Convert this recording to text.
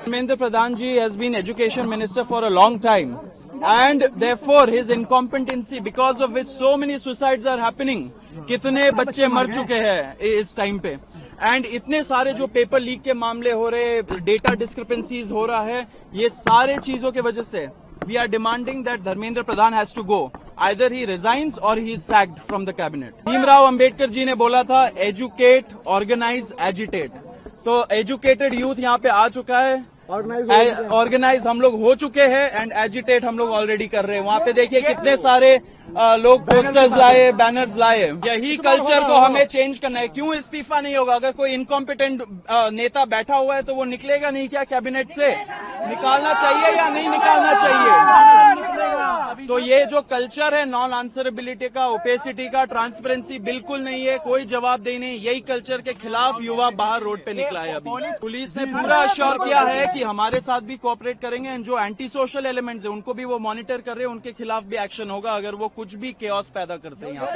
Dharmendra Pradhan ji has been education minister for a long time, and therefore his incompetency, because of which so many suicides are happening. कितने बच्चे मर चुके हैं इस time पे, and इतने सारे जो पेपर लीक के मामले हो रहे, डेटा डिस्क्रिपेंसीज हो रहा है, ये सारे चीजों के वजह से we are demanding that Dharmendra Pradhan has to go. Either he resigns or he is sacked from the cabinet. Bhimrao Ambedkar ji ने बोला था, एजुकेट, ऑर्गेनाइज, एजिटेट. तो एजुकेटेड यूथ यहाँ पे आ चुका है, ऑर्गेनाइज हम लोग हो चुके हैं, एंड एजिटेट हम लोग ऑलरेडी कर रहे हैं. वहाँ पे देखिए कितने सारे लोग पोस्टर्स लाए, बैनर्स लाए. यही कल्चर को हमें चेंज करना है. क्यों इस्तीफा नहीं होगा? अगर कोई इनकॉम्पिटेंट नेता बैठा हुआ है तो वो निकलेगा नहीं क्या कैबिनेट से? निकालना चाहिए या नहीं निकालना चाहिए? तो ये जो कल्चर है नॉन आंसरेबिलिटी का, ओपेसिटी का, ट्रांसपेरेंसी बिल्कुल नहीं है, कोई जवाबदेही नहीं. यही कल्चर के खिलाफ युवा बाहर रोड पे निकला है. अभी पुलिस ने पूरा अश्योर किया है कि हमारे साथ भी कोऑपरेट करेंगे, एंड जो एंटी सोशल एलिमेंट्स है उनको भी वो मॉनिटर कर रहे हैं, उनके खिलाफ भी एक्शन होगा अगर वो कुछ भी केओस पैदा करते हैं यहाँ पे.